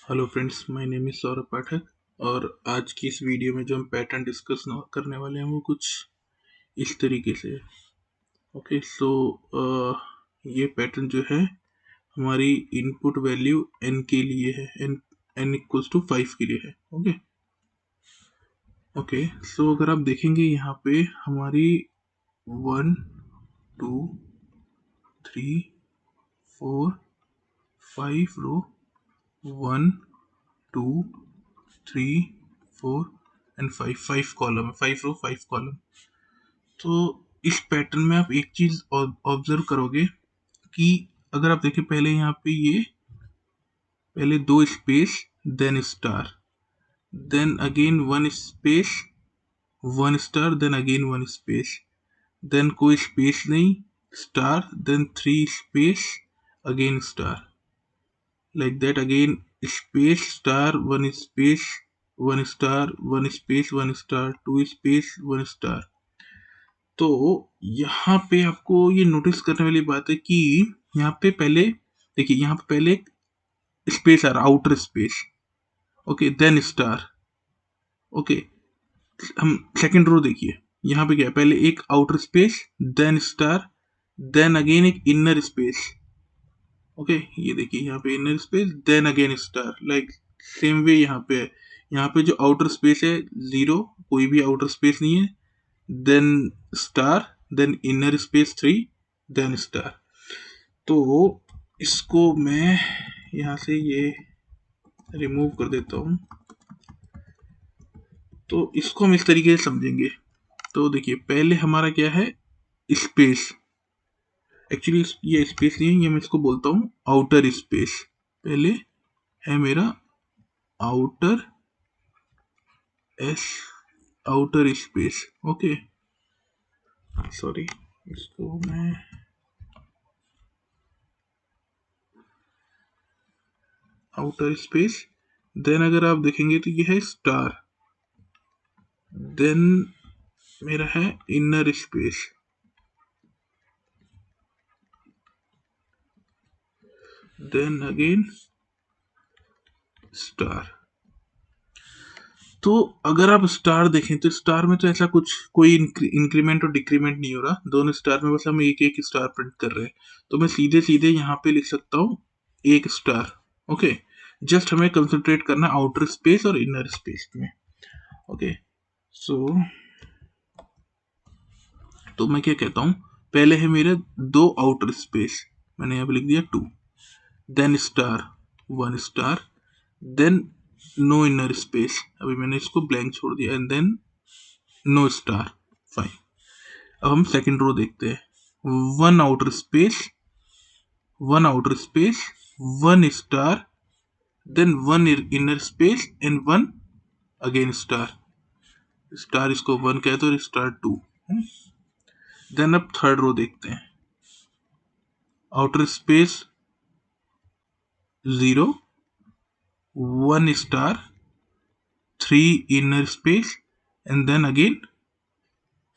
Hello friends, my name is Saurabh Pathak. और आज की इस वीडियो में जो हम पैटर्न डिस्कस करने वाले हैं वो कुछ इस तरीके से है। ओके, सो ये पैटर्न जो है हमारी इनपुट वैल्यू n के लिए है, n इक्वल्स टू 5 के लिए है। ओके, सो अगर आप देखेंगे यहाँ पे हमारी 1 2 3 4 5 रो, 1 2 3 4 एंड 5 कॉलम है, 5 रो 5 कॉलम। तो इस पैटर्न में आप एक चीज ऑब्जर्व करोगे कि अगर आप देखें पहले यहाँ पे ये पहले 2 space then star, then again 1 space 1 star, then again 1 space, then कोई स्पेस नहीं, star, then 3 space again star, like that again space star 1 space 1 star 1 space 1 star 2 space 1 star। तो यहाँ पे आपको ये नोटिस करने वाली बात है कि यहाँ पे पहले देखिए, यहाँ पे पहले एक स्पेस आ रहा, outer space, okay, then star. Okay, हम सेकंड रो देखिए, यहाँ पे क्या है, पहले एक outer space then star, then again एक इनर स्पेस। ओके, ये देखिए यहाँ पे inner space then again star, like same way यहाँ पे है। यहाँ पे जो आउटर स्पेस है 0, कोई भी आउटर स्पेस नहीं है, then star, then inner space 3, then star. तो इसको मैं यहाँ से ये रिमूव कर देता हूँ, तो इसको हम इस तरीके से समझेंगे। तो देखिए पहले हमारा क्या है, स्पेस, एक्चुअली ये स्पेस नहीं है, ये मैं इसको बोलता हूँ आउटर स्पेस। पहले है मेरा outer outer space. Okay, sorry, इसको मैं आउटर स्पेस, देन अगर आप देखेंगे तो ये है स्टार, देन मेरा है inner space, then again star. तो अगर आप स्टार देखें तो स्टार में तो ऐसा कुछ कोई इंक्रीमेंट और डिक्रीमेंट नहीं हो रहा, दोनों स्टार में बस हम एक एक स्टार प्रिंट कर रहे हैं। तो मैं सीधे सीधे यहाँ पे लिख सकता हूँ एक स्टार। ओके, जस्ट हमें कंसंट्रेट करना आउटर स्पेस और इनर स्पेस में। ओके, सो तो मैं क्या कहता हूँ, पहले है मेरे 2 आउटर स्पेस, मैंने यहाँ पे लिख दिया 2, then star 1 star, then no inner space, अभी मैंने इसको ब्लैंक छोड़ दिया, एंड देन नो स्टार 5। अब हम सेकंड रो देखते हैं, 1 outer space 1 outer space 1 star, then 1 inner space and 1 again star, star इसको 1 कहते हैं और स्टार 2। देन अब थर्ड रो देखते हैं, outer space 0 1 star 3 inner space and then again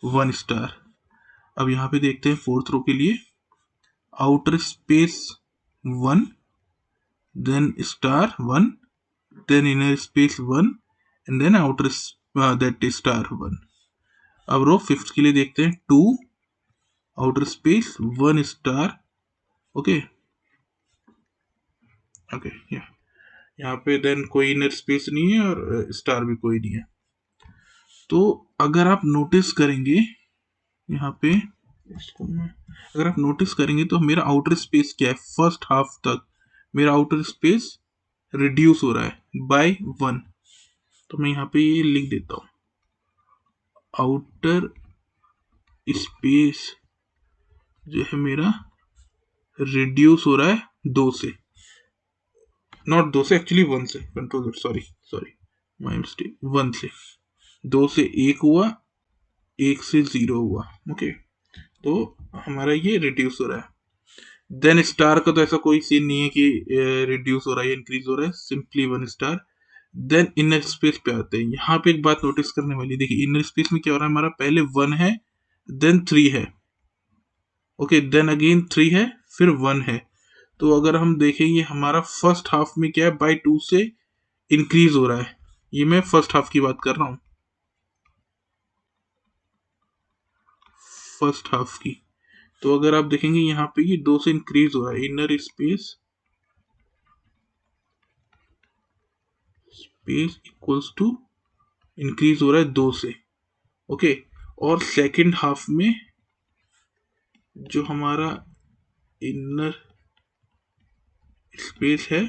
1 star. अब यहाँ पे देखते हैं फोर्थ रो के लिए, outer space 1, then star 1, then inner space 1 and then outer that star 1। अब रो फिफ्थ के लिए देखते हैं, 2 outer space 1 star. Okay okay, यहाँ पे देन कोई इनर स्पेस नहीं है और स्टार भी कोई नहीं है। तो अगर आप नोटिस करेंगे यहाँ पे, इसको अगर आप नोटिस करेंगे तो मेरा आउटर स्पेस क्या है, फर्स्ट हाफ तक मेरा आउटर स्पेस रिड्यूस हो रहा है बाय 1। तो मैं यहाँ पे ये लिख देता हूँ, आउटर स्पेस जो है मेरा रिड्यूस हो रहा है 2 से, नॉट 2 से, एक्चुअली 1 से, कंट्रोल, सॉरी माय मिस्टेक, 1 से, 2 से 1 हुआ, 1 से 0 हुआ। ओके, तो हमारा ये रिड्यूस हो रहा है। देन स्टार का तो ऐसा कोई सीन नहीं है कि रिड्यूस हो रहा है, इंक्रीज हो रहा है, simply 1 star. Then inner space पे आते हैं, यहाँ पे एक बात नोटिस करने वाली, देखिए इनर स्पेस में क्या हो रहा है, हमारा पहले 1 है, देन 3 है, ओके, देन अगेन 3 है, फिर 1 है। तो अगर हम देखेंगे हमारा फर्स्ट हाफ में क्या है, बाय 2 से इंक्रीज हो रहा है। ये मैं फर्स्ट हाफ की बात कर रहा हूँ, फर्स्ट हाफ की। तो अगर आप देखेंगे यहाँ पे ये 2 से इंक्रीज हो रहा है, inner space space equals to increase हो रहा है 2 से। ओके, और सेकंड हाफ में जो हमारा इनर स्पेस है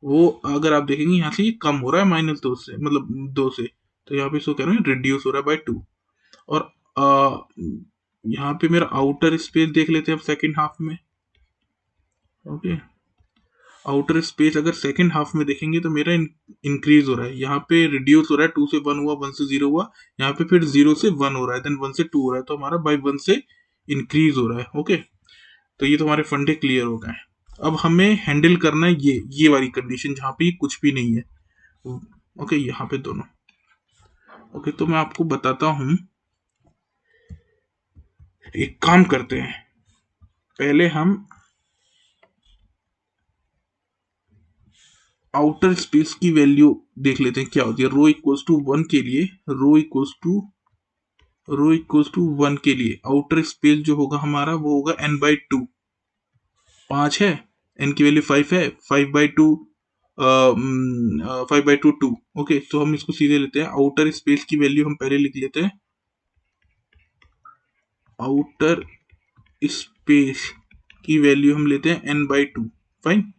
वो अगर आप देखेंगे यहाँ से ये कम हो रहा है -2 से, मतलब 2 से। तो यहाँ पे इसको कह रहे हैं रिड्यूस हो रहा है बाय 2। और यहाँ पे मेरा आउटर स्पेस देख लेते हैं अब सेकंड हाफ में। ओके, आउटर स्पेस अगर सेकंड हाफ में देखेंगे तो मेरा इंक्रीज हो रहा है, यहाँ पे रिड्यूस हो रहा है, 2 से 1 हुआ, 1 से 0 हुआ, यहाँ पे फिर 0 से 1 हो रहा है, देन 1 से 2 हो रहा है, तो हमारा बाय 1 से इंक्रीज हो रहा है। ओके, तो ये तो हमारे फंडे क्लियर हो गए। अब हमें हैंडल करना है ये वाली कंडीशन जहाँ पे कुछ भी नहीं है। ओके, यहाँ पे दोनों। ओके, तो मैं आपको बताता हूँ, एक काम करते हैं, पहले हम आउटर स्पेस की वैल्यू देख लेते हैं क्या होती है। रो इक्वल्स टू 1 के लिए, रो इक्वल्स टू 1 के लिए आउटर स्पेस जो होगा हमारा वो होगा n/2। 5 है, n की वैल्यू 5 है, 5/2 5/2 2। ओके, तो हम इसको सीधे लेते हैं, आउटर स्पेस की वैल्यू हम पहले लिख लेते हैं, आउटर स्पेस की वैल्यू हम लेते हैं n/2। फाइन,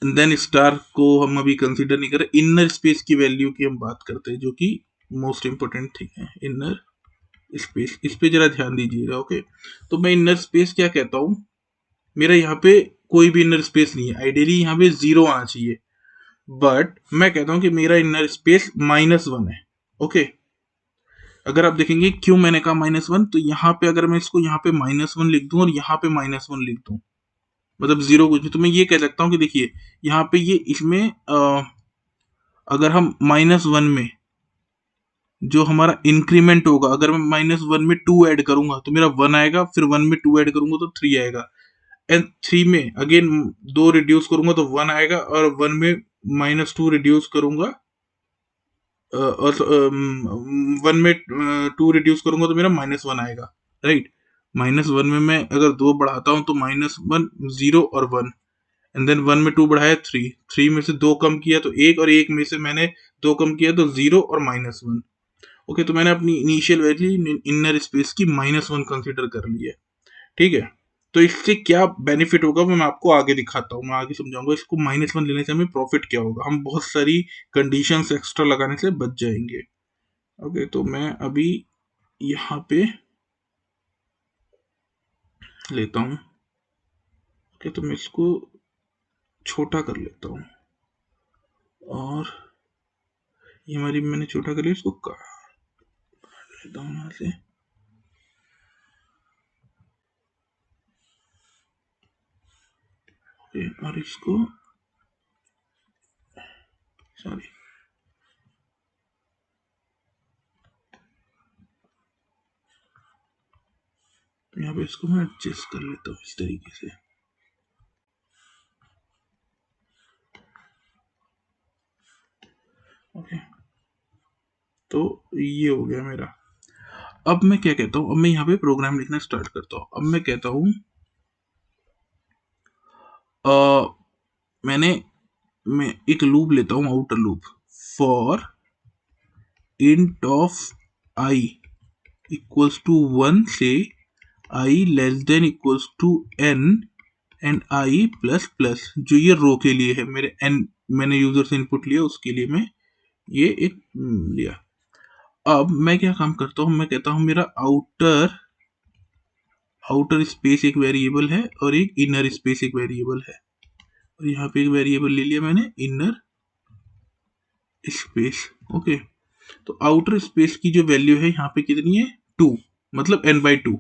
देन स्टार को हम अभी कंसीडर नहीं कर रहे, इनर स्पेस की वैल्यू की हम बात करते हैं जो कि मोस्ट इंपोर्टेंट थिंग है, इनर स्पेस। इस पे जरा ध्यान दीजिएगा। ओके, तो मैं इनर स्पेस क्या कहता हूँ, मेरा यहाँ पे कोई भी इनर स्पेस नहीं है, आइडियली यहाँ पे 0 आना चाहिए, बट मैं कहता हूँ कि मेरा इनर स्पेस -1 है। ओके, अगर आप देखेंगे क्यों मैंने कहा -1, तो यहाँ पे अगर मैं इसको यहाँ पे -1 लिख दूं और यहाँ पे -1 लिख दूं, मतलब 0 कुछ भी, तो मैं ये कह सकता हूँ कि देखिए यहाँ पे ये इसमें अगर हम -1 में जो हमारा इंक्रीमेंट होगा, अगर मैं -1 में 2 ऐड करूंगा तो मेरा 1 आएगा, फिर 1 में 2 ऐड करूंगा तो 3 आएगा, एंड 3 में अगेन 2 रिड्यूस करूंगा तो 1 आएगा, और 1 में -2 रिड्यूस करूंगा और 1 में 2 रिड्यूस करूंगा तो मेरा -1 आएगा, राइट। -1 में मैं अगर 2 बढ़ाता हूं तो -1 0 और 1, एंड देन 1 में 2 बढ़ाया 3, 3 में से 2 कम किया तो 1, और 1 में से मैंने 2 कम किया तो 0 और -1। ओके, तो मैंने अपनी इनिशियल वैल्यू इनर स्पेस की -1 कंसीडर कर ली है। ठीक है, तो इससे क्या बेनिफिट होगा वो मैं आपको आगे दिखाता हूँ, मैं आगे समझाऊंगा इसको -1 लेने से हमें प्रॉफिट क्या होगा, हम बहुत सारी कंडीशंस एक्स्ट्रा लगाने से बच जाएंगे। ओके, तो मैं अभी यहाँ पे लेता हूँ। ओके, तो मैं इसको छोटा कर लेता हूँ, और ये हमारी मैंने छोटा कर लिया, इसको काट लेता हूँ यहाँ से। ओके, और इसको सॉरी, तो यहाँ पे इसको मैं एडजस्ट कर लेता हूँ इस तरीके से। ओके, तो ये हो गया मेरा। अब मैं क्या कहता हूँ, अब मैं यहाँ पे प्रोग्राम लिखना स्टार्ट करता हूँ। अब मैं कहता हूँ मैं एक लूप लेता हूँ, outer loop, for int of I equals to 1 से I less than equals to n and I plus plus, जो ये रो के लिए है, मेरे n मैंने यूजर से इनपुट लिया उसके लिए मैं ये एक लिया। अब मैं क्या काम करता हूँ, मैं कहता हूँ मेरा आउटर स्पेस एक वेरिएबल है और एक इनर स्पेस एक वेरिएबल है, और यहाँ पे एक वेरिएबल ले लिया मैंने इनर स्पेस। ओके, तो आउटर स्पेस की जो वैल्यू है यहाँ पे कितनी है, 2, मतलब n/2।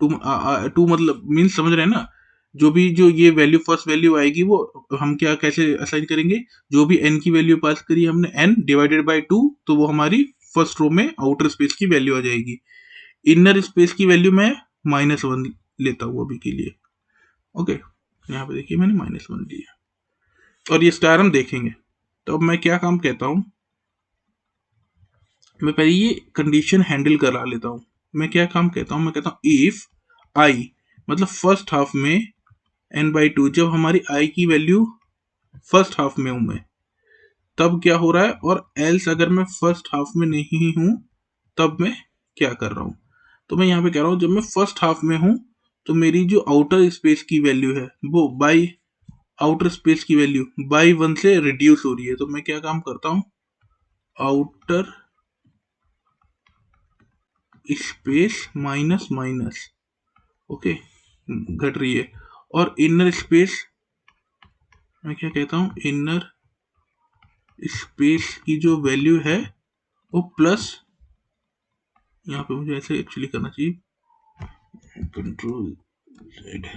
2 मतलब मीन समझ रहे हैं ना, जो ये वैल्यू फर्स्ट वैल्यू आएगी वो हम क्या कैसे असाइन करेंगे, जो भी n की वैल्यू पास करी हमने n डिवाइडेड बाय 2, तो वो हमारी फर्स्ट रो में आउटर स्पेस की वैल्यू आ जाएगी। इनर स्पेस की वैल्यू मैं -1 लेता हूँ अभी के लिए। ओके, यहाँ पे देखिए मैंने -1 लिया। और ये स्टार हम देखेंगे। तो अब मैं क्या काम कहता हूँ, मैं पहले ये कंडीशन हैंडल करा लेता हूँ। मैं क्या काम कहता हूँ, मैं कहता हूँ इफ आई, मतलब फर्स्ट हाफ में n/2, जब हमारी आई की वैल्यू फर्स्ट हाफ में हूं मैं, तब क्या हो रहा है, और एल्स अगर मैं फर्स्ट हाफ में नहीं हूं तब मैं क्या कर रहा हूं। तो मैं यहाँ पे कह रहा हूं जब मैं फर्स्ट हाफ में हूं तो मेरी जो आउटर स्पेस की वैल्यू है वो बाई आउटर स्पेस की वैल्यू बाई 1 से रिड्यूस हो रही है। तो मैं क्या काम करता हूं, outer space minus minus, okay, घट रही है। और इनर स्पेस, मैं क्या कहता हूं, इनर स्पेस की जो वैल्यू है वो प्लस, यहाँ पे मुझे ऐसे एक्चुअली करना चाहिए, control Z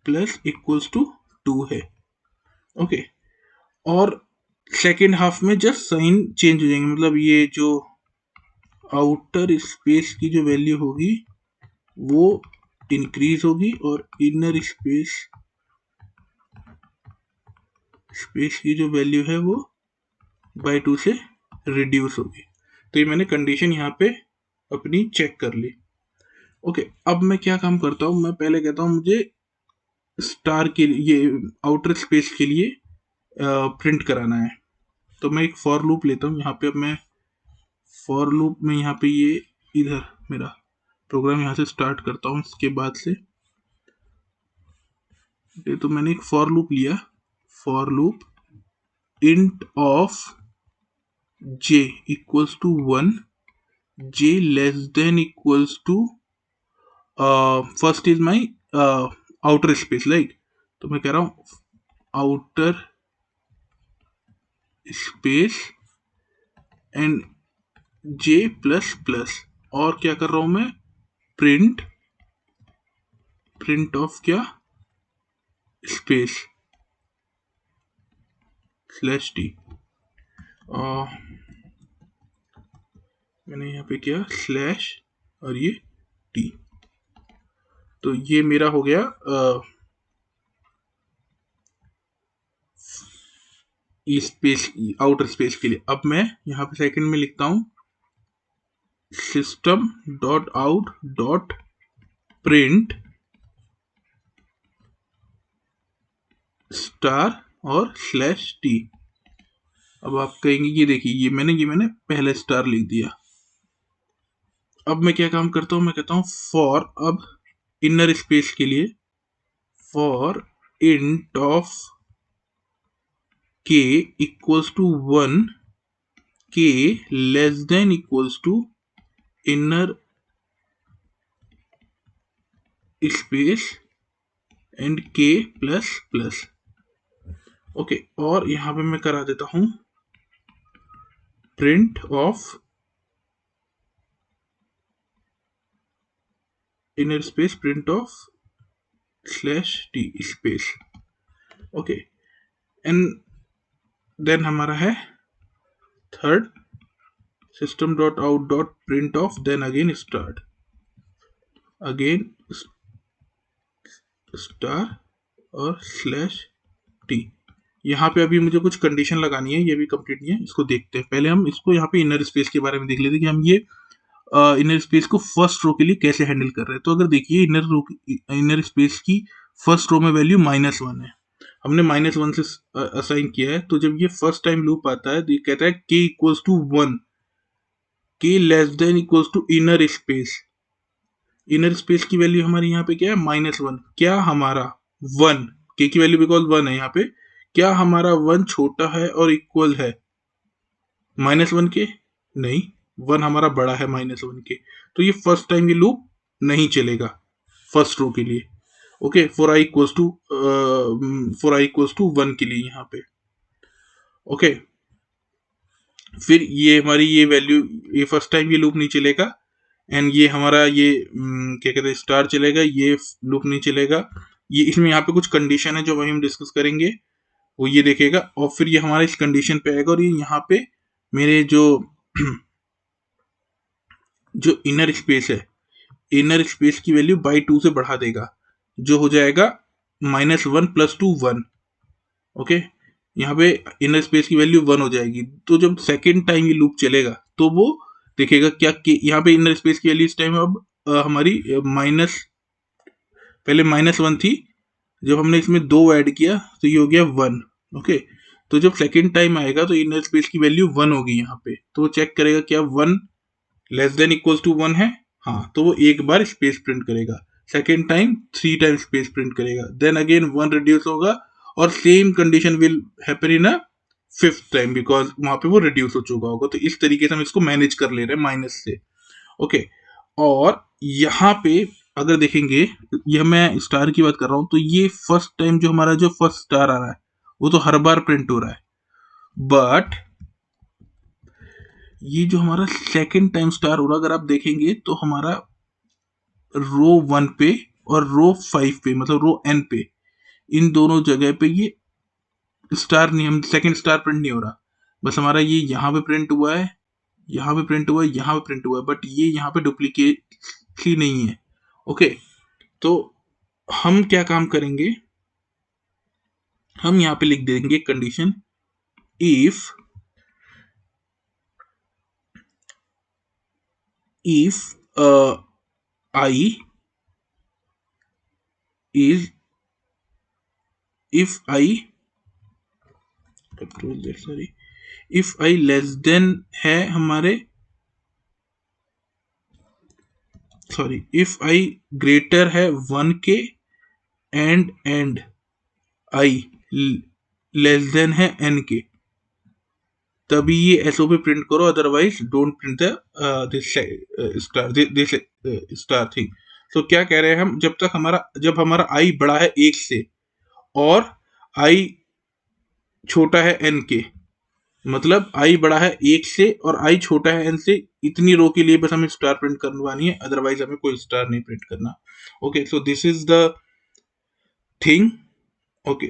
plus equals to 2 है, ओके। और सेकेंड हाफ में जस्ट साइन चेंज हो जाएंगे, मतलब ये जो आउटर स्पेस की जो वैल्यू होगी वो इंक्रीज होगी और इनर स्पेस की जो वैल्यू है वो बाई 2 से रिड्यूस होगी। तो ये मैंने कंडीशन यहाँ पे अपनी चेक कर ली, ओके। अब मैं क्या काम करता हूँ, मैं पहले कहता हूँ मुझे स्टार के लिए, ये आउटर स्पेस के लिए प्रिंट कराना है। तो मैं एक फॉर लूप लेता हूँ यहाँ पे। अब मैं फॉर लूप में यहाँ पे ये इधर मेरा प्रोग्राम यहाँ से स्टार्ट करता हूँ इसके बाद से। तो मैंने एक फॉर लूप लिया, for loop int of j equals to 1, j less than equals to first is my outer space, like. तो मैं कह रहा हूँ outer space and j plus plus, और क्या कर रहा हूं मैं, प्रिंट ऑफ क्या, स्पेस स्लैश टी। मैंने यहाँ पे क्या, स्लैश और ये टी। तो ये मेरा हो गया स्पेस, आउटर स्पेस के लिए। अब मैं यहाँ पे सेकंड में लिखता हूँ system dot out dot print star और स्लैश टी। अब आप कहेंगे ये देखिए, ये मैंने पहले स्टार लिख दिया। अब मैं क्या काम करता हूँ, मैं कहता हूँ फॉर, अब इनर स्पेस के लिए for int of k equals to 1, k less than equals to inner space and k plus plus, okay. और यहां पे मैं करा देता हूं print of inner space print of slash T space, okay. And then हमारा है third system dot out dot print of, then again start, again star और स्लैश टी। यहाँ पे अभी मुझे कुछ कंडीशन लगानी है, ये भी कंप्लीट नहीं है, इसको देखते हैं। पहले हम इसको यहाँ पे इनर स्पेस के बारे में देख लेते हैं कि हम ये इनर स्पेस को फर्स्ट रो के लिए कैसे हैंडल कर रहे हैं। तो अगर देखिए इनर स्पेस की फर्स्ट रो में वैल्यू -1 है, हमने -1 से असाइन किया है। तो जब ये फर्स्ट टाइम लूप आता है तो ये कहता है k equals to 1, k less than equals to inner space. Inner space की वैल्यू हमारी यहाँ पे क्या है, -1। क्या हमारा 1, k की वैल्यू बिकॉज 1 है यहाँ पे, क्या हमारा 1 छोटा है और इक्वल है -1 के? नहीं, 1 हमारा बड़ा है -1 के। तो ये फर्स्ट टाइम ये लूप नहीं चलेगा फर्स्ट रो के लिए, okay. For I equals to 1 के लिए यहाँ पे, ओके। फिर ये हमारी ये वैल्यू, ये फर्स्ट टाइम ये लूप नहीं चलेगा। एंड ये हमारा ये क्या कहते हैं, स्टार चलेगा, ये लूप नहीं चलेगा। ये इसमें यहाँ पे कुछ कंडीशन है जो वही हम डिस्कस करेंगे, वो ये देखेगा। और फिर ये हमारा इस कंडीशन पे आएगा और ये यहाँ पे मेरे जो इनर स्पेस है, इनर स्पेस की वैल्यू बाई 2 से बढ़ा देगा। जो हो जाएगा -1 + 2 1। ओके, यहाँ पे इनर स्पेस की वैल्यू 1 हो जाएगी। तो जब सेकेंड टाइम ये लूप चलेगा तो वो देखेगा क्या कि यहाँ पे इनर स्पेस की वैल्यू इस टाइम अब हमारी माइनस, पहले -1 थी, जब हमने इसमें 2 ऐड किया तो ये हो गया 1। ओके, तो जब सेकेंड टाइम आएगा तो इनर स्पेस की वैल्यू 1 होगी यहाँ पे, तो वो चेक करेगा क्या 1 लेस देन इक्वल्स टू 1 है। हाँ, तो वो एक बार स्पेस प्रिंट करेगा, second time 3 time space print करेगा, देन अगेन 1 रिड्यूस होगा और same condition will happen in a fifth time because वहां पे वो रिड्यूस हो चुका होगा। तो इस तरीके से हम इसको मैनेज कर ले रहे हैं माइनस से। ओके, और यहाँ पे अगर देखेंगे, यह मैं स्टार की बात कर रहा हूं, तो ये फर्स्ट टाइम जो हमारा जो फर्स्ट स्टार आ रहा है वो तो हर बार प्रिंट हो रहा है, बट ये जो हमारा सेकंड टाइम स्टार हो रहा है, अगर आप देखेंगे तो हमारा रो 1 पे और रो 5 पे, मतलब रो n पे, इन दोनों जगह पे ये स्टार नहीं, हम सेकंड स्टार प्रिंट नहीं हो रहा। बस हमारा ये यहाँ पे प्रिंट हुआ है, यहाँ पे प्रिंट हुआ है, यहाँ पे प्रिंट हुआ है, बट ये यहाँ पे डुप्लीकेट ही नहीं है। ओके, तो हम क्या काम करेंगे, हम यहाँ पे लिख देंगे condition if I is if I sorry if I less then है हमारे, सॉरी इफ I ग्रेटर है 1 के एंड I लेस देन है n के, तभी ये एसओ पे प्रिंट करो, otherwise don't print the this star thing. तो क्या कह रहे हैं हम, जब हमारा आई बड़ा है 1 से और आई छोटा है n के, मतलब आई बड़ा है 1 से और आई छोटा है n से, इतनी रो के लिए बस हमें स्टार प्रिंट करवानी है, अदरवाइज हमें कोई स्टार नहीं प्रिंट करना। Okay, so this is the thing. Okay,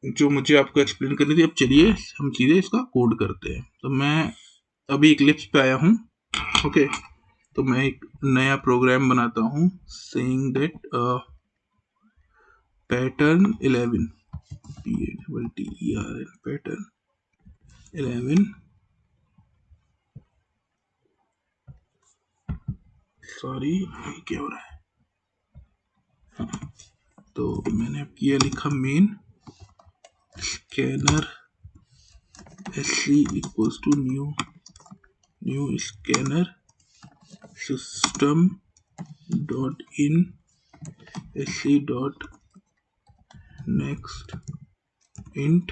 जो मुझे आपको एक्सप्लेन करनी थी। अब चलिए हम सीधे इसका कोड करते हैं। तो मैं अभी इक्लिप्स पे आया हूँ। ओके, तो मैं एक नया प्रोग्राम बनाता हूँ, saying that pattern 11 pattern 11, sorry क्या हो रहा है। हाँ, तो मैंने अब किया, लिखा main scanner sc equals to new scanner system dot in sc dot next int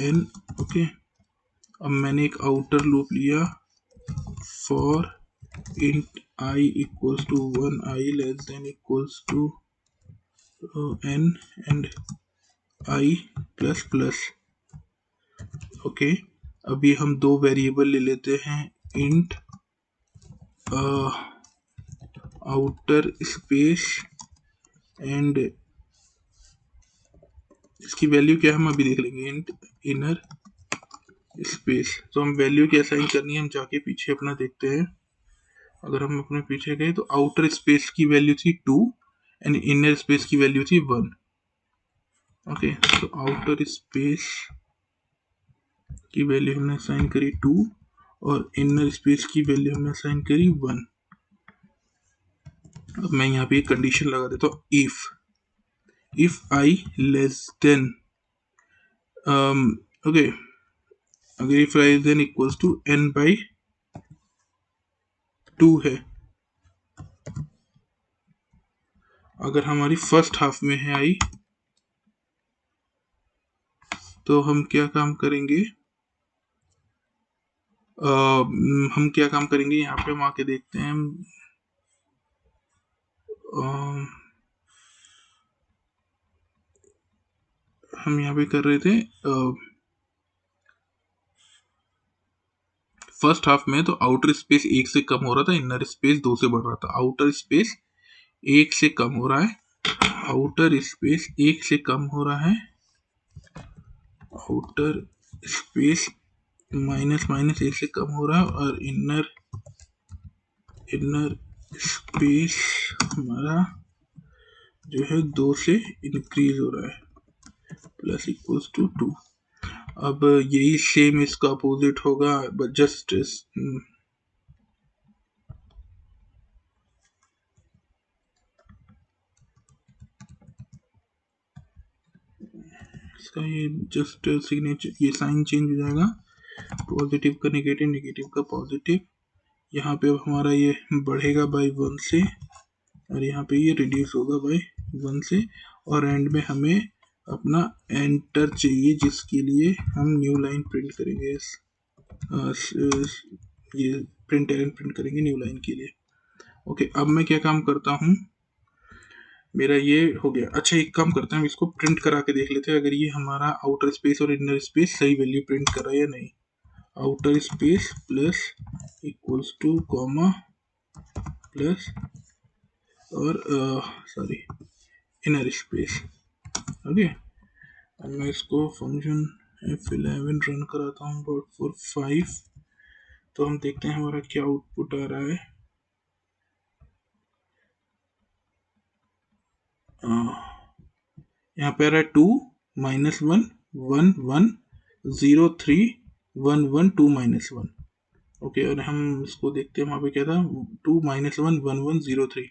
n। Okay, अब मैंने एक आउटर लूप लिया for int I equals to 1, I less than equals to n and I plus plus. Okay, अभी हम दो variable ले लेते हैं, इंट आउटर स्पेस एंड इसकी वैल्यू क्या है हम अभी देख लेंगे, इंट इनर स्पेस। तो हम वैल्यू क्या असाइन करनी है, हम जाके पीछे अपना देखते हैं। अगर हम अपने पीछे गए तो आउटर स्पेस की वैल्यू थी 2 एंड इनर स्पेस की वैल्यू थी 1। ओके, तो आउटर स्पेस की वैल्यू हमने असाइन करी 2 और इनर स्पेस की वैल्यू हमने असाइन करी 1। अब मैं यहाँ पे एक कंडीशन लगा देता हूँ, if I less than okay, अगर if I less than equals to n/2 है, अगर हमारी फर्स्ट हाफ में है I, तो हम क्या काम करेंगे, यहाँ पे हम आके देखते हैं। हम यहाँ पे कर रहे थे फर्स्ट हाफ में, तो आउटर स्पेस 1 से कम हो रहा था, इनर स्पेस 2 से बढ़ रहा था। आउटर स्पेस 1 से कम हो रहा है, आउटर स्पेस 1 से कम हो रहा है, आउटर स्पेस माइनस 1 से कम हो रहा है, और इनर स्पेस हमारा जो है 2 से इंक्रीज हो रहा है प्लस इक्वल्स टू 2। अब यही सेम इसका अपोजिट होगा बट जस्ट इसका ये जस्ट सिग्नेचर ये साइन चेंज हो जाएगा, पॉजिटिव का नेगेटिव, नेगेटिव का पॉजिटिव। यहाँ पे अब हमारा ये बढ़ेगा बाय 1 से और यहाँ पे ये रिड्यूस होगा बाय 1 से और एंड में हमें अपना एंटर चाहिए जिसके लिए हम न्यू लाइन प्रिंट करेंगे। ये प्रिंट एरर प्रिंट करेंगे न्यू लाइन के लिए। ओके, अब मैं क्या काम करता हूँ, मेरा ये हो गया। अच्छा, एक काम करते हैं, हम इसको प्रिंट करा के देख लेते हैं अगर ये हमारा आउटर स्पेस और इनर स्पेस सही वैल्यू प्रिंट कर रहा है या नहीं। Outer space plus equals two comma plus और सॉरी इनर स्पेस। ओके, अब मैं इसको फंक्शन F11 रन कराता हूँ डॉट फॉर 5, तो हम देखते हैं हमारा क्या आउटपुट आ रहा है। यहाँ पे आ रहा है 2 -1 1 1 0 3 1 1 2 -1। ओके, और हम इसको देखते हैं वहाँ पे क्या था, 2 -1 1 1 0 3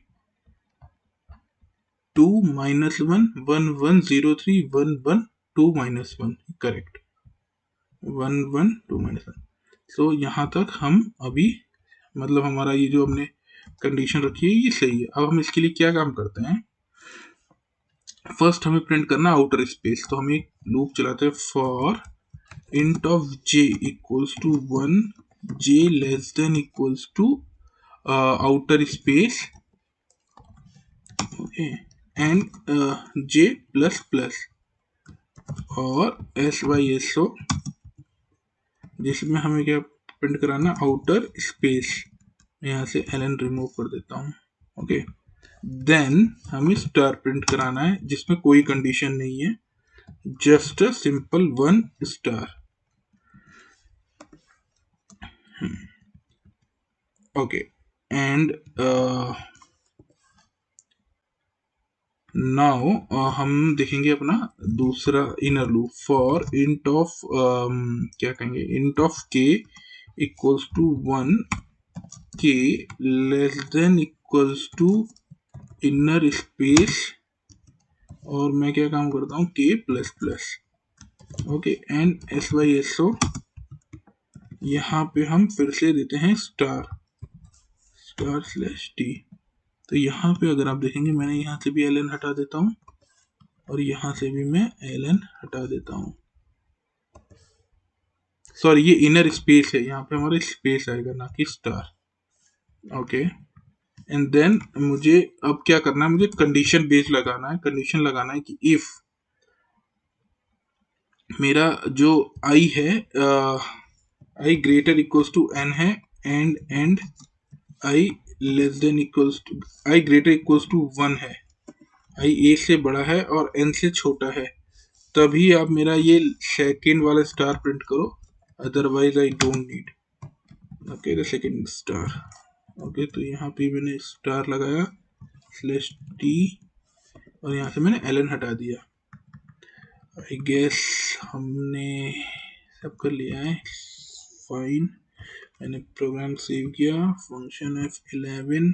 2 -1 1 1 0 3 1 1 2 -1, करेक्ट, 1 1 2 -1। सो यहाँ तक हम अभी मतलब हमारा ये जो हमने कंडीशन रखी है ये सही है। अब हम इसके लिए क्या काम करते हैं, फर्स्ट हमें प्रिंट करना आउटर स्पेस, तो हम एक लूप चलाते हैं for int of j equals to 1 j less than equals to outer space okay and j plus plus और SYSO जिसमें हमें क्या प्रिंट कराना, आउटर स्पेस। यहाँ से ln रिमूव कर देता हूँ। ओके, देन हमें स्टार प्रिंट कराना है जिसमें कोई कंडीशन नहीं है, just a simple 1 star. Okay, and now हम देखेंगे अपना दूसरा inner loop for int of क्या कहेंगे, int of k equals to 1 k less than equals to inner space और मैं क्या काम करता हूँ k plus plus. Okay, and SYSO यहाँ पे हम फिर से देते हैं स्टार स्टार स्लैश t। तो यहाँ पे अगर आप देखेंगे मैंने यहाँ से भी ln हटा देता हूँ और यहाँ से भी मैं ln हटा देता हूँ। सॉरी, ये इनर स्पेस है, यहाँ पे हमारा स्पेस आएगा ना कि स्टार। ओके, एंड देन मुझे अब क्या करना है, मुझे कंडीशन बेस लगाना है, कंडीशन लगाना है कि इफ मेरा जो i है i greater equals to n है and i less than equals to i greater equals to 1 है, i a से बड़ा है और n से छोटा है, तभी आप मेरा ये सेकेंड वाला स्टार प्रिंट करो, otherwise I don't need. Okay, the second star. Okay, तो यहाँ पे मैंने स्टार लगाया स्लैश t और यहाँ से मैंने ln हटा दिया। आई गेस हमने सब कर लिया है, फाइन। मैंने प्रोग्राम सेव किया, फंक्शन F11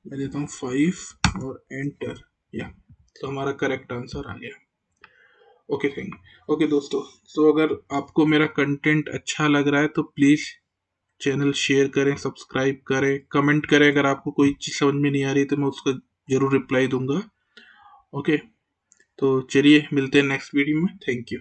मैं देता हूँ 5 और एंटर, या तो हमारा करेक्ट आंसर आ गया। ओके, थैंक ओके दोस्तों, तो अगर आपको मेरा कंटेंट अच्छा लग रहा है तो प्लीज़ चैनल शेयर करें, सब्सक्राइब करें, कमेंट करें। अगर आपको कोई चीज़ समझ में नहीं आ रही तो मैं उसका ज़रूर रिप्लाई दूंगा। ओके, तो चलिए मिलते हैं नेक्स्ट वीडियो में। Thank you.